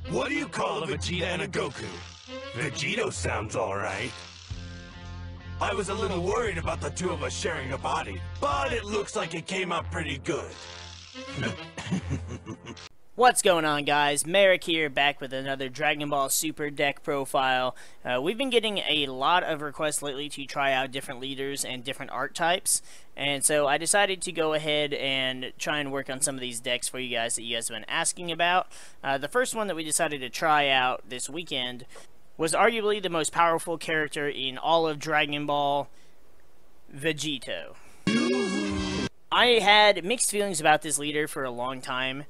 What do you call a Vegeta and a Goku? Vegito sounds alright. I was a little worried about the two of us sharing a body, but it looks like it came out pretty good. What's going on, guys? MariK here, back with another Dragon Ball Super deck profile. We've been getting a lot of requests lately to try out different leaders and different archetypes, and so I decided to go ahead and try and work on some of these decks for you guys that you guys have been asking about. The first one that we decided to try out this weekend was arguably the most powerful character in all of Dragon Ball, Vegito. I had mixed feelings about this leader for a long time.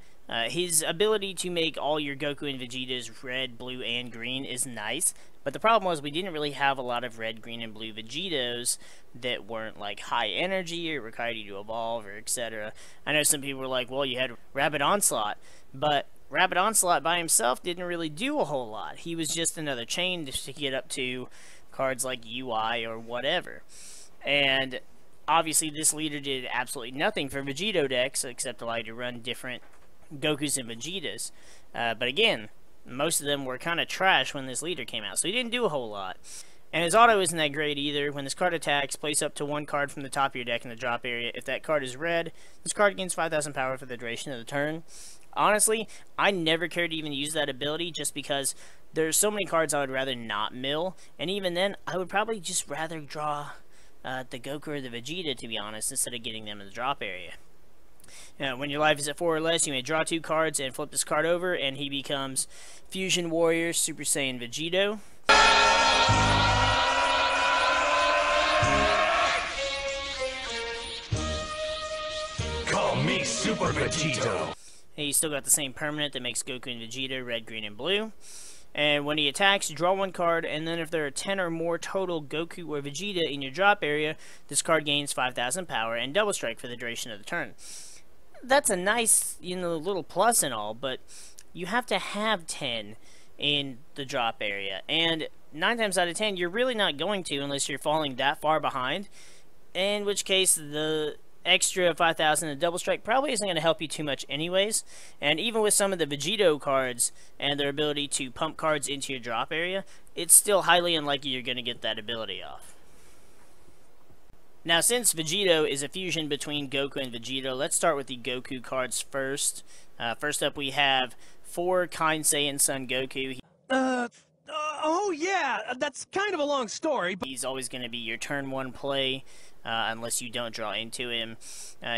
His ability to make all your Goku and Vegetas red, blue, and green is nice, but the problem was we didn't really have a lot of red, green, and blue Vegetos that weren't like high energy or required you to evolve or etc. I know some people were like, well, you had Rapid Onslaught, but Rapid Onslaught by himself didn't really do a whole lot. He was just another chain to get up to cards like UI or whatever. And obviously this leader did absolutely nothing for Vegito decks except allow you to run different Gokus and Vegetas, but again, most of them were kind of trash when this leader came out, so he didn't do a whole lot. And his auto isn't that great either. When this card attacks, place up to one card from the top of your deck in the drop area. If that card is red, this card gains 5,000 power for the duration of the turn. Honestly, I never cared to even use that ability just because there's so many cards I would rather not mill, and even then, I would probably just rather draw the Goku or the Vegeta, to be honest, instead of getting them in the drop area. When your life is at 4 or less, you may draw 2 cards and flip this card over, and he becomes Fusion Warrior Super Saiyan Vegito. Call me Super Vegito. He's still got the same permanent that makes Goku and Vegeta red, green, and blue. And when he attacks, draw 1 card, and then if there are 10 or more total Goku or Vegeta in your drop area, this card gains 5,000 power and double strike for the duration of the turn. That's a nice, little plus and all, but you have to have 10 in the drop area, and 9 times out of 10, you're really not going to unless you're falling that far behind, in which case the extra 5,000 and double strike probably isn't going to help you too much anyways. And even with some of the Vegito cards and their ability to pump cards into your drop area, it's still highly unlikely you're going to get that ability off. Now, since Vegito is a fusion between Goku and Vegito, let's start with the Goku cards first. First up, we have 4 Kind Saiyan Son Goku. Oh yeah, that's kind of a long story, but he's always going to be your turn 1 play, unless you don't draw into him.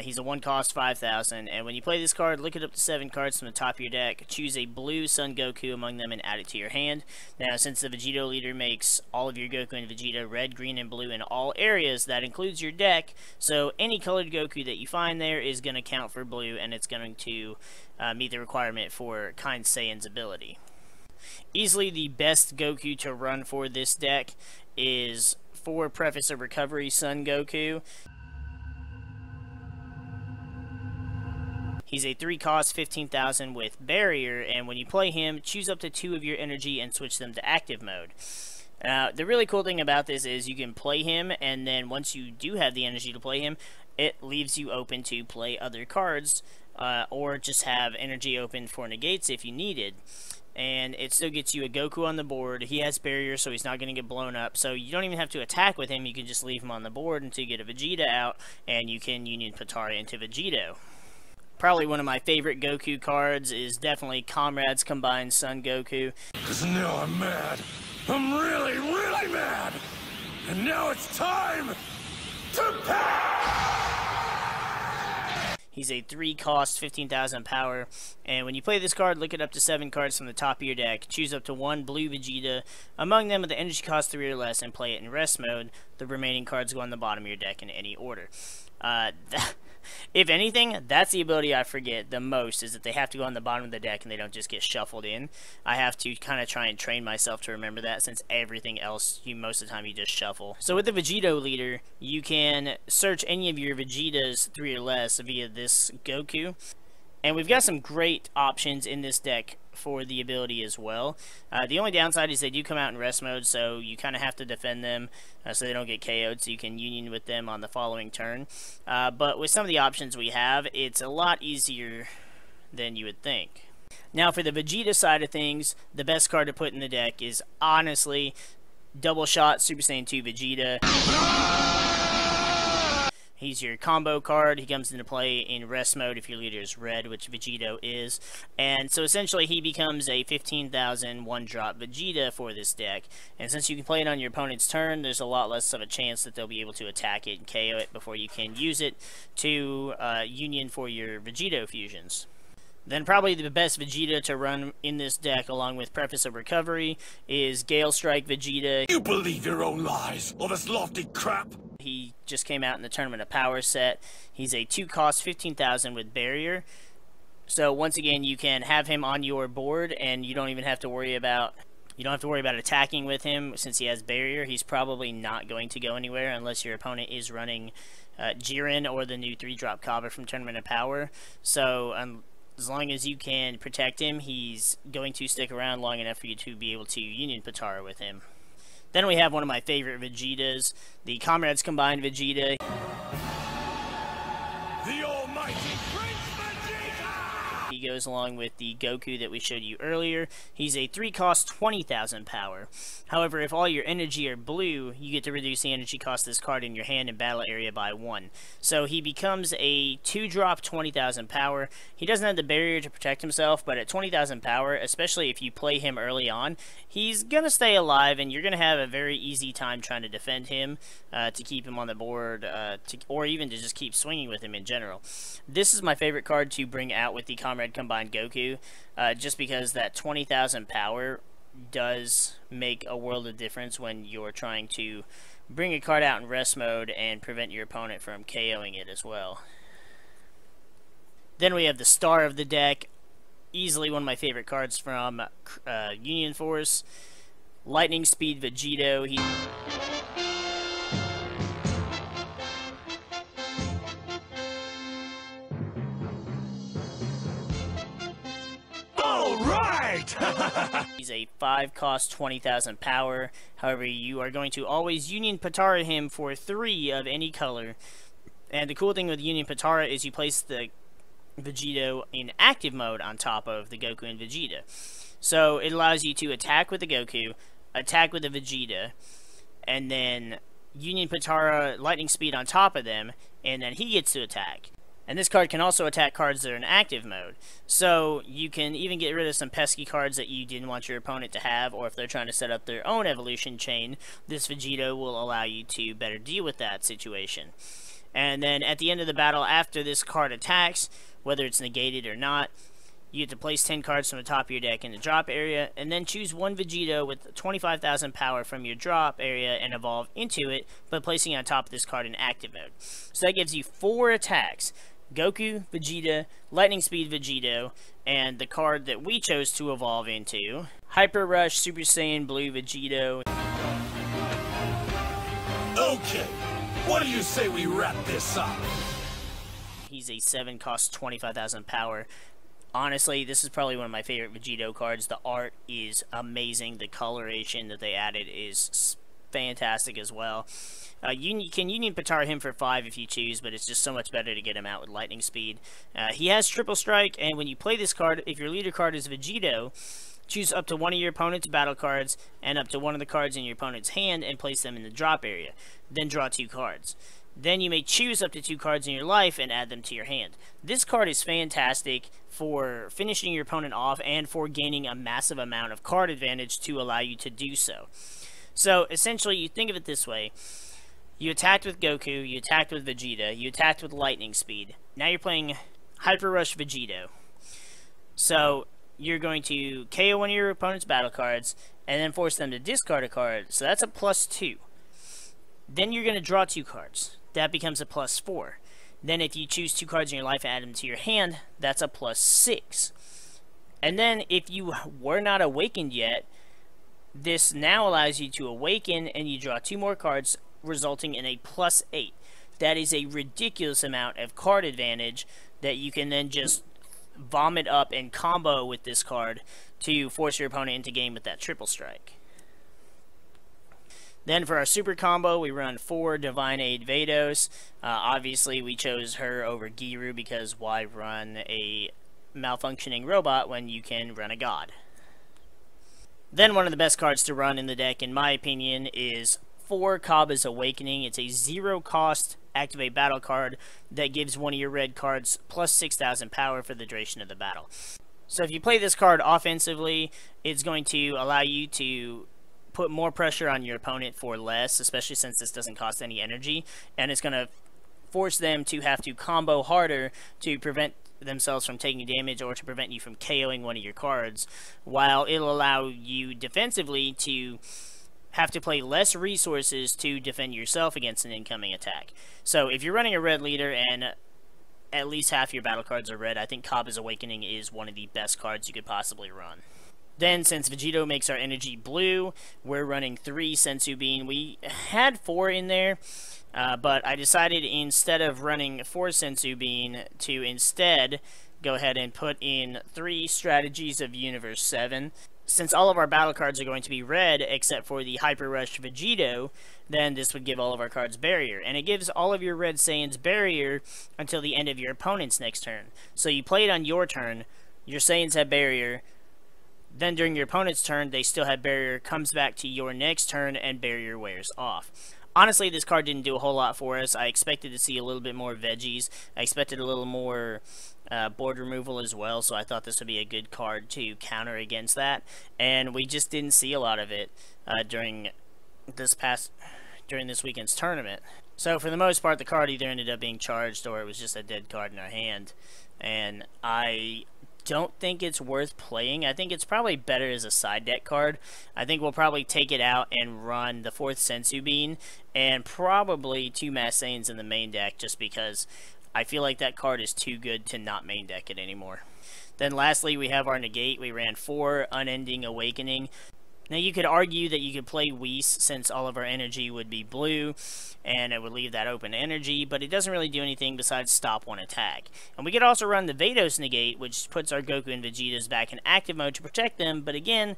He's a 1 cost 5,000, and when you play this card, look it up to 7 cards from the top of your deck, choose a blue Son Goku among them, and add it to your hand. Now, since the Vegito leader makes all of your Goku and Vegeta red, green, and blue in all areas, that includes your deck, so any colored Goku that you find there is going to count for blue, and it's going to meet the requirement for Kind Saiyan's ability. Easily the best Goku to run for this deck is 4 Preface of Recovery Son Goku. He's a 3 cost 15,000 with Barrier, and when you play him, choose up to 2 of your energy and switch them to active mode. The really cool thing about this is you can play him, and then once you do have the energy to play him, it leaves you open to play other cards, or just have energy open for negates if you needed. And it still gets you a Goku on the board. He has Barrier, so he's not going to get blown up. So you don't even have to attack with him. You can just leave him on the board until you get a Vegeta out, and you can Union Potara into Vegito. Probably one of my favorite Goku cards is definitely Comrade's Combined Son Goku. Because now I'm mad. I'm really, really mad. And now it's time to pass! He's a 3 cost 15,000 power, and when you play this card, look it up to 7 cards from the top of your deck, choose up to 1 blue Vegeta among them with the energy cost 3 or less, and play it in rest mode. The remaining cards go on the bottom of your deck in any order. If anything, that's the ability I forget the most, is that they have to go on the bottom of the deck and they don't just get shuffled in. I have to kind of try and train myself to remember that, since everything else, most of the time you just shuffle. So with the Vegito leader, you can search any of your Vegetas 3 or less via this Goku. And we've got some great options in this deck for the ability as well. The only downside is they do come out in rest mode, so you kind of have to defend them so they don't get KO'd, so you can union with them on the following turn. But with some of the options we have, it's a lot easier than you would think. Now for the Vegeta side of things, the best card to put in the deck is honestly Double Shot Super Saiyan 2 Vegeta. He's your combo card. He comes into play in rest mode if your leader is red, which Vegito is. And so essentially he becomes a 15,000 one-drop Vegeta for this deck. And since you can play it on your opponent's turn, there's a lot less of a chance that they'll be able to attack it and KO it before you can use it to union for your Vegito fusions. Then probably the best Vegeta to run in this deck, along with Preface of Recovery, is Gale Strike Vegeta. You believe your own lies, all this lofty crap? He just came out in the Tournament of Power set. He's a 2-cost 15,000 with Barrier. So once again, you can have him on your board, and you don't even have to worry about attacking with him since he has Barrier. He's probably not going to go anywhere unless your opponent is running Jiren or the new 3-drop Kaba from Tournament of Power. So as long as you can protect him, he's going to stick around long enough for you to be able to Union Potara with him. Then we have one of my favorite Vegetas, the Comrades Combined Vegeta. The almighty Prince Vegeta! He goes along with the Goku that we showed you earlier. He's a 3-cost 20,000 power. However, if all your energy are blue, you get to reduce the energy cost of this card in your hand and battle area by 1. So he becomes a 2-drop 20,000 power. He doesn't have the barrier to protect himself, but at 20,000 power, especially if you play him early on, he's going to stay alive, and you're going to have a very easy time trying to defend him, to keep him on the board, or even to just keep swinging with him in general. This is my favorite card to bring out with the Comrade Combined Goku, just because that 20,000 power does make a world of difference when you're trying to bring a card out in rest mode and prevent your opponent from KOing it as well. Then we have the star of the deck, easily one of my favorite cards from Union Force, Lightning Speed Vegito. He's a 5-cost 20,000 power. However, you are going to always Union Potara him for 3 of any color. And the cool thing with Union Potara is you place the Vegito in active mode on top of the Goku and Vegeta. So it allows you to attack with the Goku, attack with the Vegeta, and then Union Potara Lightning Speed on top of them, and then he gets to attack. And this card can also attack cards that are in active mode. So you can even get rid of some pesky cards that you didn't want your opponent to have, or if they're trying to set up their own evolution chain, this Vegito will allow you to better deal with that situation. And then at the end of the battle, after this card attacks, whether it's negated or not, you get to place 10 cards from the top of your deck in the drop area, and then choose one Vegito with 25,000 power from your drop area and evolve into it, but placing it on top of this card in active mode. So that gives you 4 attacks. Goku, Vegeta, Lightning Speed Vegito, and the card that we chose to evolve into, Hyper Rush Super Saiyan Blue Vegito. Okay, what do you say we wrap this up? He's a 7-cost 25,000 power. Honestly, this is probably one of my favorite Vegito cards. The art is amazing. The coloration that they added is fantastic as well. You can Union Potara him for 5 if you choose, but it's just so much better to get him out with Lightning Speed. He has Triple Strike, and when you play this card, if your leader card is Vegito, choose up to one of your opponent's battle cards and up to one of the cards in your opponent's hand and place them in the drop area. Then draw 2 cards. Then you may choose up to 2 cards in your life and add them to your hand. This card is fantastic for finishing your opponent off and for gaining a massive amount of card advantage to allow you to do so. So essentially, you think of it this way. You attacked with Goku, you attacked with Vegeta, you attacked with Lightning Speed. Now you're playing Hyper Rush Vegito. So you're going to KO one of your opponent's battle cards and then force them to discard a card. So that's a +2. Then you're going to draw 2 cards. That becomes a +4. Then if you choose 2 cards in your life and add them to your hand, that's a +6. And then if you were not awakened yet, this now allows you to awaken and you draw 2 more cards, resulting in a +8. That is a ridiculous amount of card advantage that you can then just vomit up and combo with this card to force your opponent into game with that Triple Strike. Then for our super combo, we run 4 Divine Aid Vados. Obviously, we chose her over Giru because why run a malfunctioning robot when you can run a god. Then one of the best cards to run in the deck, in my opinion, is 4 Cabba's Awakening. It's a 0-cost activate battle card that gives one of your red cards plus 6,000 power for the duration of the battle. So if you play this card offensively, it's going to allow you to put more pressure on your opponent for less, especially since this doesn't cost any energy, and it's going to force them to have to combo harder to prevent themselves from taking damage or to prevent you from KOing one of your cards, while it'll allow you defensively to have to play less resources to defend yourself against an incoming attack. So if you're running a red leader and at least half your battle cards are red, I think Cabba's Awakening is one of the best cards you could possibly run. Then, since Vegito makes our energy blue, we're running 3 Senzu Bean. We had 4 in there, but I decided instead of running 4 Senzu Bean to instead go ahead and put in 3 Strategies of Universe 7. Since all of our battle cards are going to be red except for the Hyper Rush Vegito, then this would give all of our cards barrier. And it gives all of your red Saiyans barrier until the end of your opponent's next turn. So you play it on your turn, your Saiyans have barrier, then during your opponent's turn, they still have barrier, comes back to your next turn, and barrier wears off. Honestly, this card didn't do a whole lot for us. I expected to see a little bit more veggies. I expected a little more board removal as well, so I thought this would be a good card to counter against that. And we just didn't see a lot of it during this weekend's tournament. So for the most part, the card either ended up being charged or it was just a dead card in our hand. And I don't think it's worth playing. I think it's probably better as a side deck card. I think we'll probably take it out and run the 4th Senzu Bean and probably 2 Mass Saiyans in the main deck, just because I feel like that card is too good to not main deck it anymore. Then lastly, we have our negate. We ran 4 Unending Awakening. Now you could argue that you could play Whis since all of our energy would be blue and it would leave that open energy, but it doesn't really do anything besides stop one attack. And we could also run the Vados negate, which puts our Goku and Vegetas back in active mode to protect them, but again,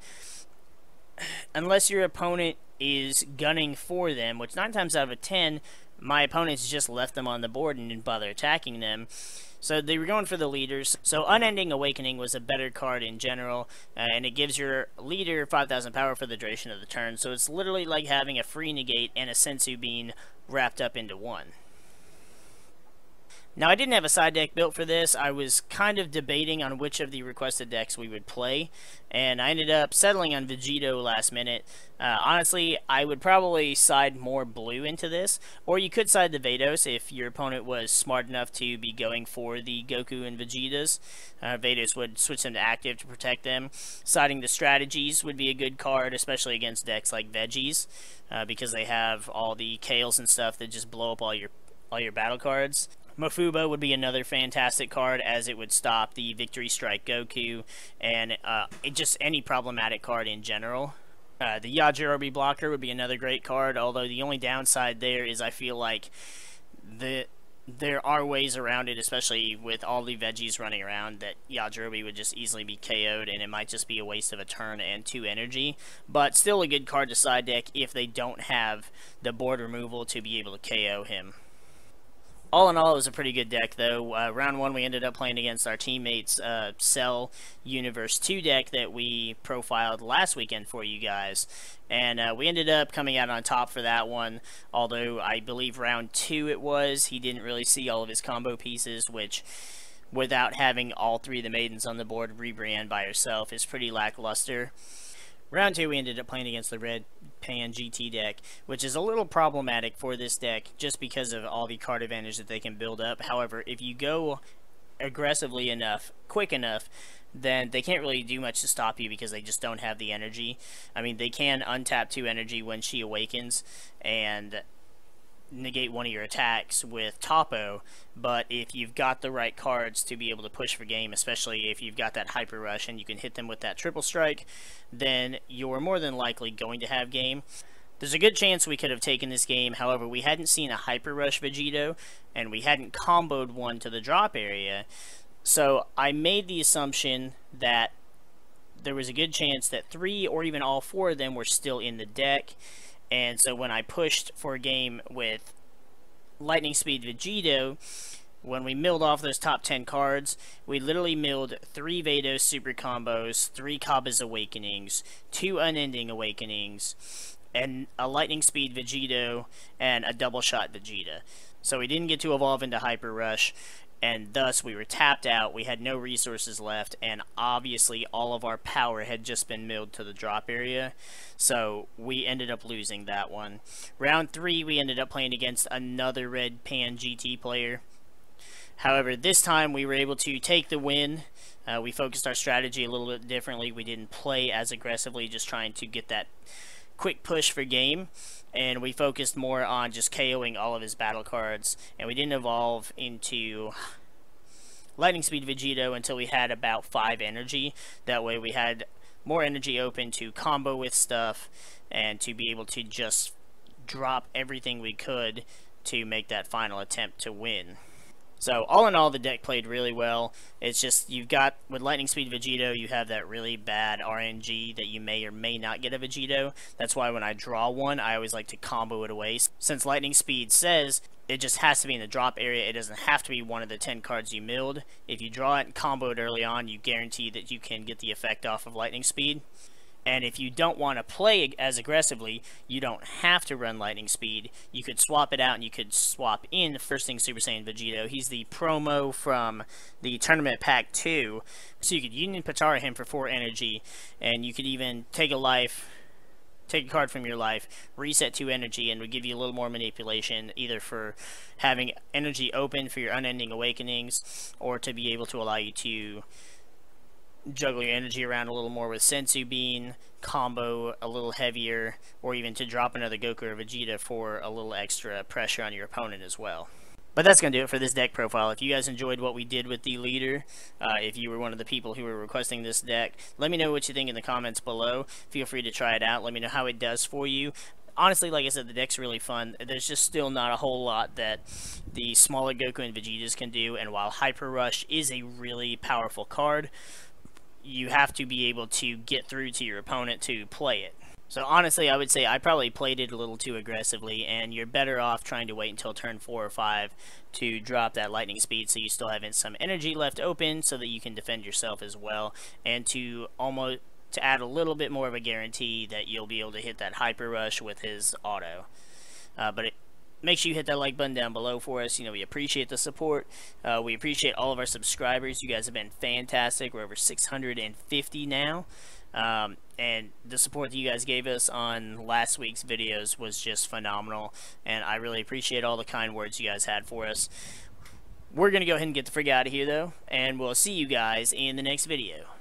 unless your opponent is gunning for them, which 9 times out of 10, my opponents just left them on the board and didn't bother attacking them. So they were going for the leaders. So Unending Awakening was a better card in general, and it gives your leader 5,000 power for the duration of the turn. So it's literally like having a free negate and a Senzu Bean wrapped up into one. Now, I didn't have a side deck built for this. I was kind of debating on which of the requested decks we would play, and I ended up settling on Vegito last minute. Honestly, I would probably side more blue into this, or you could side the Vados if your opponent was smart enough to be going for the Goku and Vegetas. Vados would switch them to active to protect them. Siding the Strategies would be a good card, especially against decks like Veggies, because they have all the Gales and stuff that just blow up all your battle cards. Mofuba would be another fantastic card, as it would stop the Victory Strike Goku and just any problematic card in general. The Yajirobe blocker would be another great card, although the only downside there is I feel like there are ways around it, especially with all the Veggies running around, that Yajirobe would just easily be KO'd, and it might just be a waste of a turn and 2 energy. But still a good card to side deck if they don't have the board removal to be able to KO him. All in all, it was a pretty good deck, though. Round 1, we ended up playing against our teammates' Cell Universe 2 deck that we profiled last weekend for you guys. And we ended up coming out on top for that one, although I believe round 2 it was. He didn't really see all of his combo pieces, which, without having all 3 of the maidens on the board rebrand by herself, is pretty lackluster. Round 2, we ended up playing against the Red Pan GT deck, which is a little problematic for this deck just because of all the card advantage that they can build up. However, if you go aggressively enough, quick enough, then they can't really do much to stop you because they just don't have the energy. I mean, they can untap 2 energy when she awakens and negate one of your attacks with Topo, but if you've got the right cards to be able to push for game, especially if you've got that Hyper Rush and you can hit them with that Triple Strike, then you're more than likely going to have game. There's a good chance we could have taken this game, however, we hadn't seen a Hyper Rush Vegito, and we hadn't comboed one to the drop area, so I made the assumption that there was a good chance that 3 or even all 4 of them were still in the deck. And so when I pushed for a game with Lightning Speed Vegito, when we milled off those top 10 cards, we literally milled 3 Vegito super combos, 3 Cabba's Awakenings, 2 Unending Awakenings, and a Lightning Speed Vegito, and a Double Shot Vegeta. So we didn't get to evolve into Hyper Rush, and thus we were tapped out, we had no resources left, and obviously all of our power had just been milled to the drop area, so we ended up losing that one. Round 3, we ended up playing against another Red Pan GT player. However, this time we were able to take the win. We focused our strategy a little bit differently. We didn't play as aggressively, just trying to get that quick push for game, and we focused more on just KOing all of his battle cards, and we didn't evolve into Lightning Speed Vegito until we had about 5 energy. That way we had more energy open to combo with stuff and to be able to just drop everything we could to make that final attempt to win. So all in all, the deck played really well. It's just, you've got, with Lightning Speed Vegito, you have that really bad RNG that you may or may not get a Vegito. That's why when I draw one, I always like to combo it away. Since Lightning Speed says it just has to be in the drop area, it doesn't have to be one of the 10 cards you milled. If you draw it and combo it early on, you guarantee that you can get the effect off of Lightning Speed. And if you don't want to play as aggressively, you don't have to run Lightning Speed. You could swap it out, and you could swap in First Thing Super Saiyan Vegito. He's the promo from the Tournament Pack 2. So you could Union Patara him for 4 energy, and you could even take a card from your life, reset 2 energy, and would give you a little more manipulation, either for having energy open for your Unending Awakenings, or to be able to allow you to juggle your energy around a little more with Sensu Bean, combo a little heavier, or even to drop another Goku or Vegeta for a little extra pressure on your opponent as well. But that's going to do it for this deck profile. If you guys enjoyed what we did with the leader, if you were one of the people who were requesting this deck, let me know what you think in the comments below. Feel free to try it out. Let me know how it does for you. Honestly, like I said, the deck's really fun. There's just still not a whole lot that the smaller Goku and Vegetas can do, and while Hyper Rush is a really powerful card, you have to be able to get through to your opponent to play it. So honestly, I would say I probably played it a little too aggressively, and you're better off trying to wait until turn 4 or 5 to drop that Lightning Speed, so you still have some energy left open so that you can defend yourself as well, and to add a little bit more of a guarantee that you'll be able to hit that Hyper Rush with his auto. Make sure you hit that like button down below for us. You know, we appreciate the support. We appreciate all of our subscribers. You guys have been fantastic. We're over 650 now. And the support that you guys gave us on last week's videos was just phenomenal. And I really appreciate all the kind words you guys had for us. We're going to go ahead and get the frig out of here, though. And we'll see you guys in the next video.